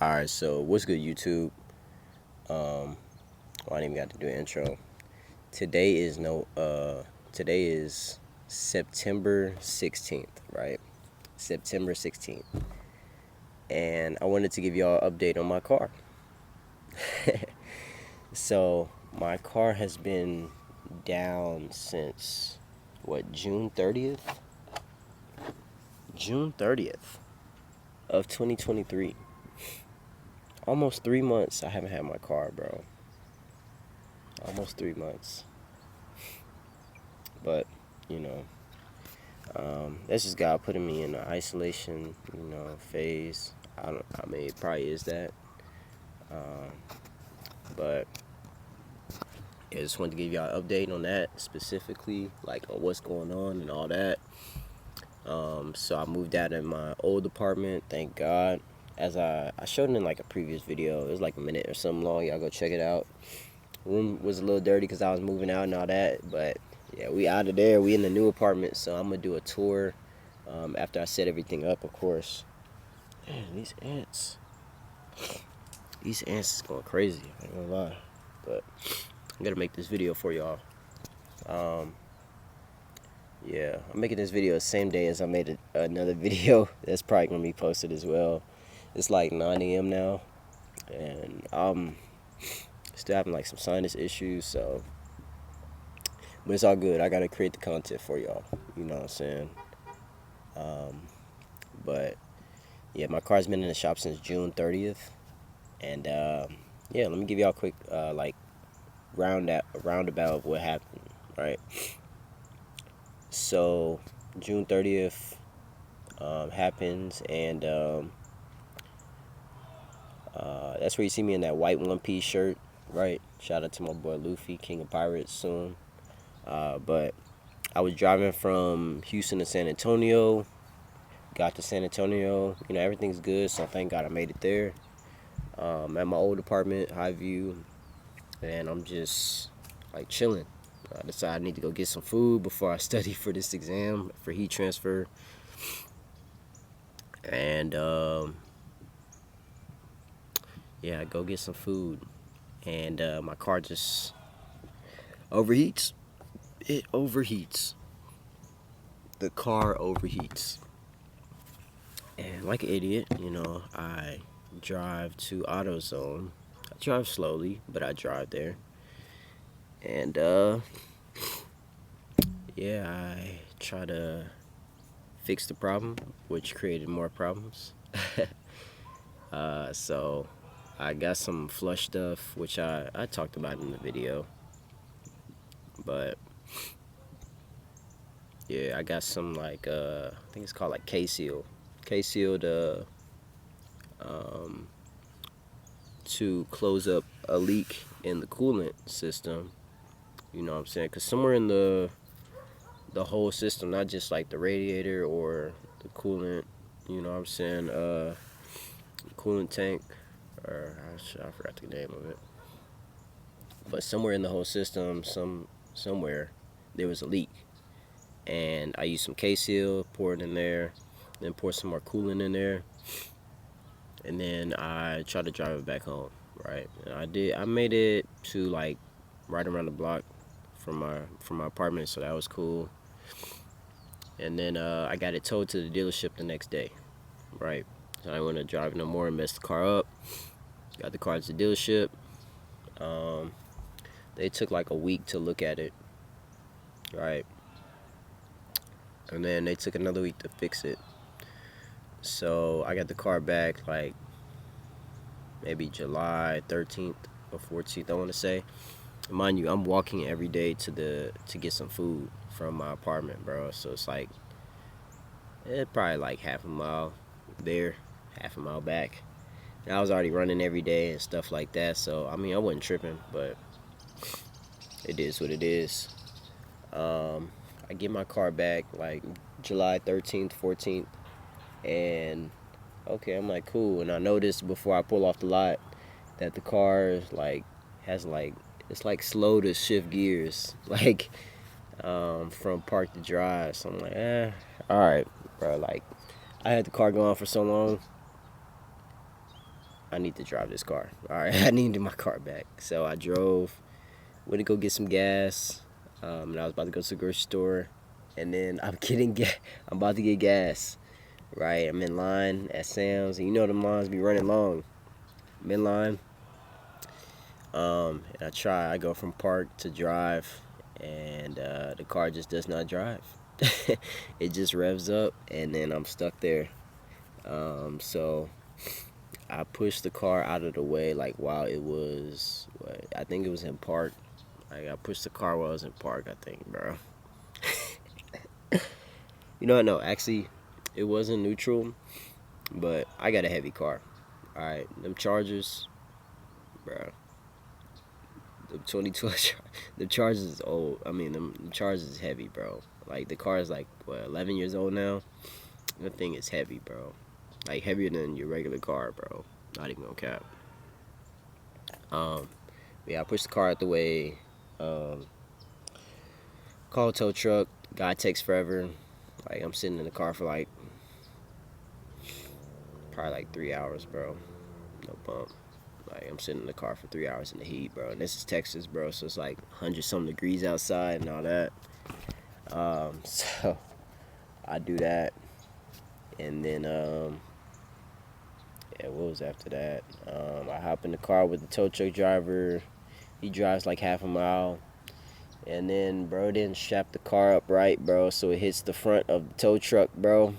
Alright, so what's good, YouTube? Well, I didn't even got to do an intro. Today is today is September 16th, right? September 16th. And I wanted to give y'all an update on my car. So, my car has been down since, June 30th? June 30th of 2023. Almost 3 months I haven't had my car, bro. Almost 3 months. But, you know, that's just God putting me in the isolation, phase. I mean, it probably is that. But I just wanted to give y'all an update on that specifically, like on what's going on and all that. So I moved out of my old apartment, thank God. As I showed it in like a previous video. It was like a minute or something long. Y'all go check it out. Room was a little dirty because I was moving out and all that, but yeah, we out of there. We in the new apartment, so I'm gonna do a tour after I set everything up, of course. Man, these ants is going crazy. I ain't gonna lie, but I'm gonna make this video for y'all. Yeah, I'm making this video the same day as I made another video that's probably gonna be posted as well. It's like 9 a.m. now, and I'm still having like some sinus issues, so. But it's all good. I gotta create the content for y'all. You know what I'm saying? But yeah, my car's been in the shop since June 30th, and yeah, let me give y'all a quick like roundabout of what happened. Right. So June 30th happens, and that's where you see me in that white one-piece shirt. Right. Shout out to my boy Luffy, King of Pirates soon. But I was driving from Houston to San Antonio. Got to San Antonio, everything's good, so thank God I made it there. At my old apartment, Highview, and I'm just like chilling. I decided I need to go get some food before I study for this exam for heat transfer. And yeah, I go get some food, and my car just overheats. It overheats. The car overheats. And like an idiot, I drive to AutoZone. I drive slowly, but I drive there. And yeah, I try to fix the problem, which created more problems. So I got some flush stuff, which I talked about in the video. But yeah, I got some like I think it's called like K-Seal. K-Seal to close up a leak in the coolant system. You know what I'm saying? Because somewhere in the whole system, not just like the radiator or the coolant, you know what I'm saying, coolant tank, or I forgot the name of it. But somewhere in the whole system, somewhere, there was a leak. And I used some K-Seal, pour it in there, then pour some more coolant in there. And then I tried to drive it back home, right? And I made it to like right around the block from my apartment, so that was cool. And then I got it towed to the dealership the next day, right? So I didn't want to drive no more and mess the car up. Got the car to the dealership. They took like a week to look at it, right? And then they took another week to fix it. So I got the car back like maybe July 13th or 14th, I want to say. Mind you, I'm walking every day to get some food from my apartment, bro. So it's like probably like half a mile there, half a mile back. And I was already running every day and stuff like that, so I mean I wasn't tripping, but it is what it is. I get my car back like July 13th, 14th, and okay, I'm like cool. And I noticed before I pull off the lot that the car like has like it's like slow to shift gears, like from park to drive. So I'm like, all right, bro. Like I had the car going for so long. I need to drive this car. All right, I needed my car back. So I drove, went to go get some gas, and I was about to go to the grocery store, and then I'm about to get gas. Right, I'm in line at Sam's, and you know them lines be running long. I'm in line, and I go from park to drive, and the car just does not drive. It just revs up, and then I'm stuck there. So I pushed the car out of the way, like while it was, I think it was in park. Like I pushed the car while I was in park, I think, bro. You know what? No, actually, it wasn't neutral, but I got a heavy car. All right, them Chargers, bro. The 2012, the Chargers is old. I mean, the Chargers is heavy, bro. Like the car is like what 11 years old now. The thing is heavy, bro. Like heavier than your regular car, bro. Not even gonna cap. Um, yeah, I pushed the car out the way. Um, call a tow truck. Guy takes forever. Like I'm sitting in the car for like probably like 3 hours, bro. No bump. Like I'm sitting in the car for 3 hours in the heat, bro. And this is Texas, bro. So it's like 100-something degrees outside and all that. So I do that, and then yeah, what was after that? I hop in the car with the tow truck driver. He drives like half a mile, and then bro didn't strap the car up right, bro. So it hits the front of the tow truck, bro.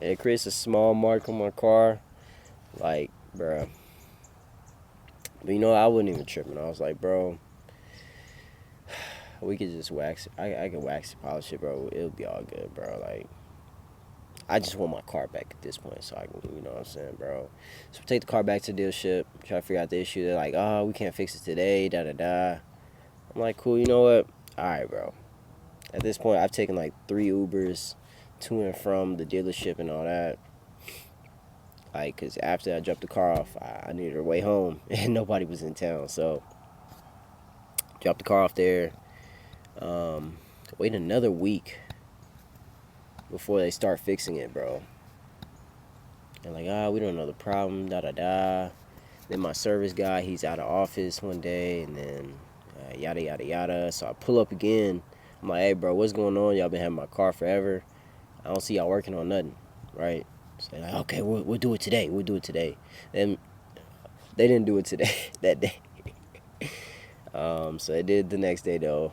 And it creates a small mark on my car, like, bro. But you know, I wasn't even tripping. I was like, bro, we could just wax it. I can wax it, polish it, bro. It'll be all good, bro. Like, I just want my car back at this point, so I can, you know what I'm saying, bro. So we take the car back to the dealership, try to figure out the issue. They're like, oh, we can't fix it today, da da da. I'm like, cool, you know what? All right, bro. At this point, I've taken like 3 Ubers to and from the dealership and all that. Like, because after I dropped the car off, I needed her way home, and nobody was in town. So, dropped the car off there. Wait another week before they start fixing it, bro. And like, we don't know the problem, da da da. Then my service guy, he's out of office one day, and then yada yada yada. So I pull up again. I'm like, hey, bro, what's going on? Y'all been having my car forever. I don't see y'all working on nothing, right? So they're like, okay, we'll do it today. We'll do it today. And they didn't do it today, that day. So they did the next day, though.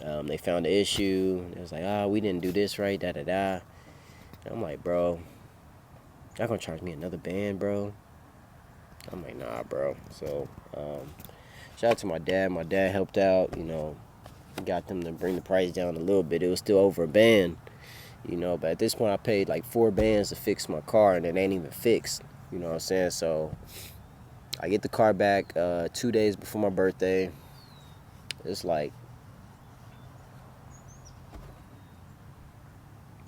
They found the issue. It was like, we didn't do this right, da da da. And I'm like, bro, y'all gonna charge me another band, bro? I'm like, nah, bro. So, shout out to my dad. My dad helped out, you know, got them to bring the price down a little bit. It was still over a band, you know, but at this point I paid like 4 bands to fix my car, and it ain't even fixed, you know what I'm saying? So I get the car back 2 days before my birthday. It's like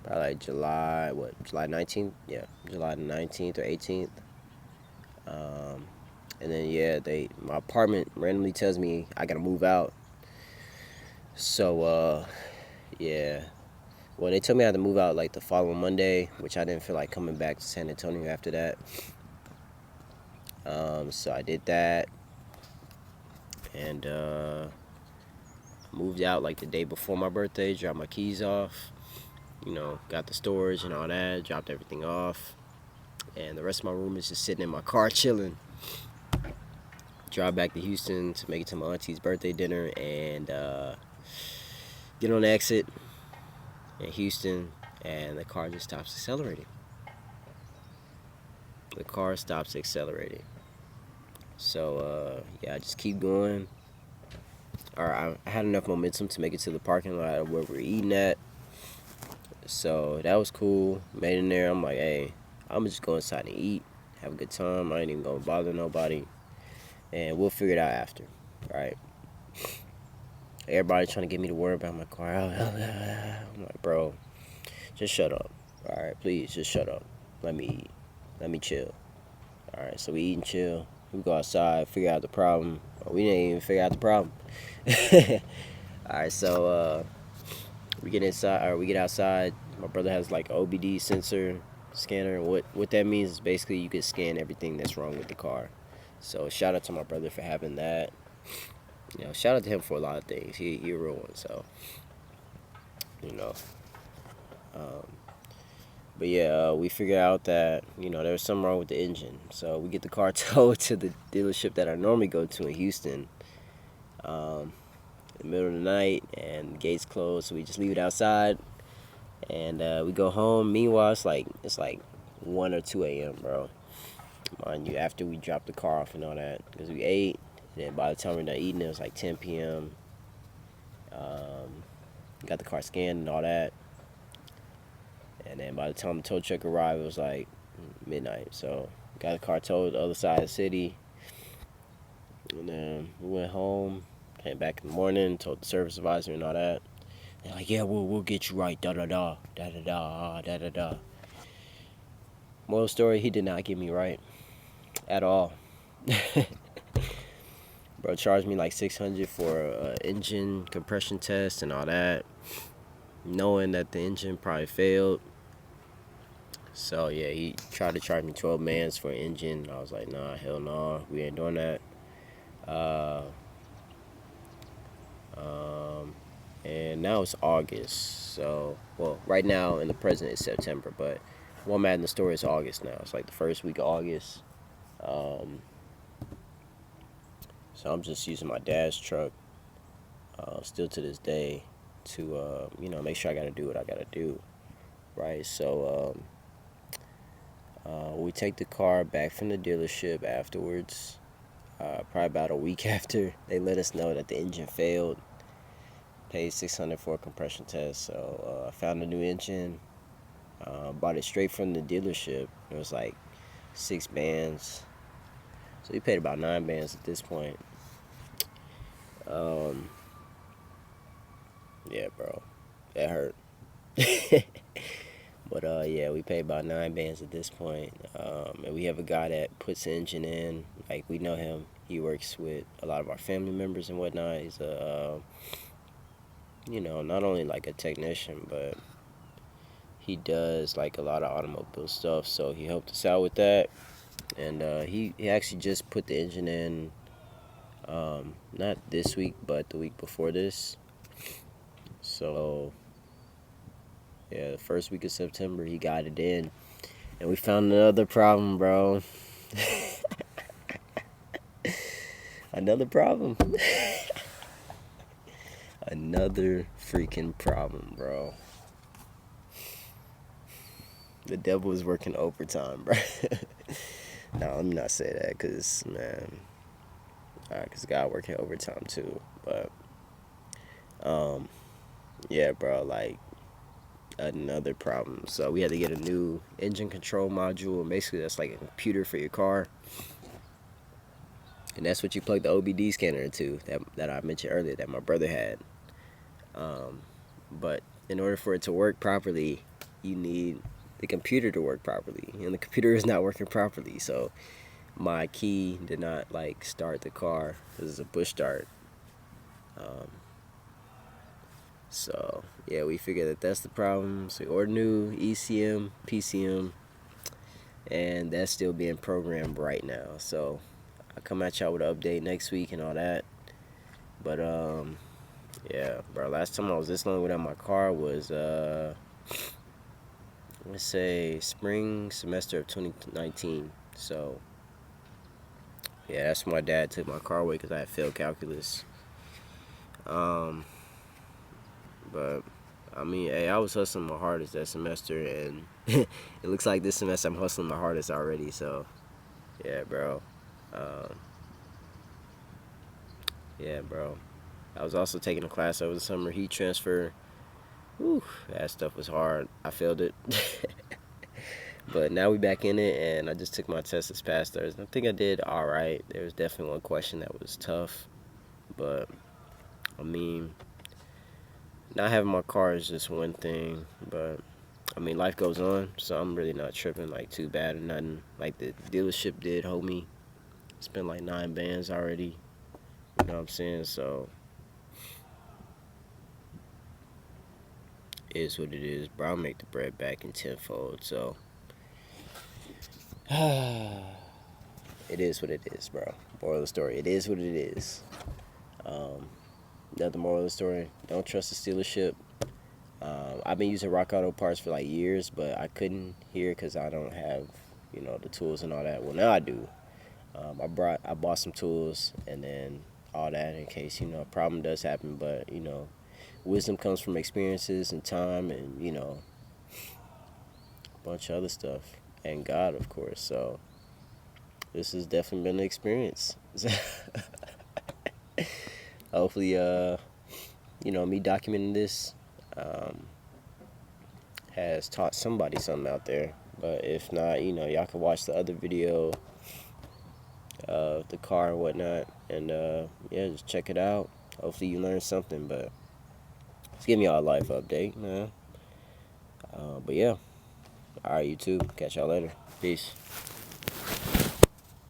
probably like July 19th? Yeah, July 19th or 18th. And then yeah, my apartment randomly tells me I gotta move out. So yeah. Well, they told me I had to move out like the following Monday, which I didn't feel like coming back to San Antonio after that. So I did that, and moved out like the day before my birthday, dropped my keys off, you know, got the storage and all that, dropped everything off, and the rest of my room is just sitting in my car chilling. Drive back to Houston to make it to my auntie's birthday dinner, and get on the exit in Houston, and the car just stops accelerating. The car stops accelerating. So yeah, I just keep going. I had enough momentum to make it to the parking lot where we're eating at. So that was cool. Made in there. I'm like, hey, I'm just go inside and eat, have a good time. I ain't even gonna bother nobody, and we'll figure it out after. All right. Everybody trying to get me to worry about my car. I'm like, bro, just shut up. All right, please, just shut up. Let me eat. Let me chill. All right, so we eat and chill. We go outside, figure out the problem. We didn't even figure out the problem. All right, so we get inside, or we get outside, My brother has like OBD sensor scanner. What that means is basically you can scan everything that's wrong with the car. So shout out to my brother for having that. Shout out to him for a lot of things. He a real one. So you know, um, but yeah, we figured out that there was something wrong with the engine. So we get the car towed to the dealership that I normally go to in Houston. In the middle of the night, and the gates closed, so we just leave it outside, and we go home. Meanwhile, it's like 1 or 2 a.m., bro. Mind you, after we dropped the car off and all that, because we ate. And then by the time we're done eating, it was like 10 p.m. Got the car scanned and all that. And then by the time the tow truck arrived, it was like midnight. So got the car towed to the other side of the city. And then we went home, came back in the morning, told the service advisor and all that. They're like, yeah, we'll get you right, da-da-da, da-da-da, da-da-da. Moral story, he did not get me right at all. Bro charged me like $600 for engine compression test and all that, knowing that the engine probably failed. So yeah, he tried to charge me 12 mans for an engine. I was like, nah, hell no, we ain't doing that. And now it's August. So, well, right now in the present it's September, but one man in the store is August now. It's like the first week of August. So I'm just using my dad's truck, still to this day, to make sure I gotta do what I gotta do, right? So we take the car back from the dealership afterwards. Probably about a week after, they let us know that the engine failed. Paid $600 for a compression test. So I found a new engine. Bought it straight from the dealership. It was like 6 bands. So we paid about 9 bands at this point. Yeah, bro, that hurt. But yeah, we paid about 9 bands at this point. And we have a guy that puts the engine in. Like, we know him. He works with a lot of our family members and whatnot. He's a not only like a technician, but he does like a lot of automobile stuff. So he helped us out with that. And he actually just put the engine in, not this week, but the week before this. So yeah, the first week of September he got it in, and we found another problem, bro. Another problem. Another freaking problem, bro. The devil is working overtime, bro. No, let me not say that, because, man, because God working overtime too. But yeah, bro, like, another problem. So we had to get a new engine control module, and basically that's like a computer for your car, and that's what you plug the OBD scanner into, that I mentioned earlier that my brother had. But in order for it to work properly, you need the computer to work properly, and the computer is not working properly. So my key did not like start the car. This is a push start. So yeah, we figured that that's the problem. So we ordered new ECM, PCM, and that's still being programmed right now. So I'll come at y'all with an update next week and all that. But yeah, bro, last time I was this long without my car was let's say spring semester of 2019. So yeah, that's when my dad took my car away because I had failed calculus. But I mean, hey, I was hustling my hardest that semester, and it looks like this semester I'm hustling my hardest already. So yeah, bro. Yeah, bro. I was also taking a class over the summer, heat transfer. Whew, that stuff was hard. I failed it. But now we back in it, and I just took my test this past Thursday. I think I did all right. There was definitely one question that was tough, but I mean, not having my car is just one thing, but I mean, life goes on, so I'm really not tripping like too bad or nothing. Like the dealership did hold me. Spent like 9 bands already. You know what I'm saying? So It is what it is, bro. I'll make the bread back in tenfold. So it is what it is, bro. Moral of the story: it is what it is. Another moral of the story: don't trust the dealership. I've been using Rock Auto parts for like years, but I couldn't here because I don't have, the tools and all that. Well, now I do. I bought some tools and then all that in case a problem does happen. But wisdom comes from experiences and time, and a bunch of other stuff, and God, of course. So this has definitely been an experience. Hopefully, me documenting this has taught somebody something out there. But if not, y'all can watch the other video of the car and whatnot, and yeah, just check it out. Hopefully you learned something. But it's giving y'all a life update, man. But yeah, alright, YouTube. Catch y'all later. Peace.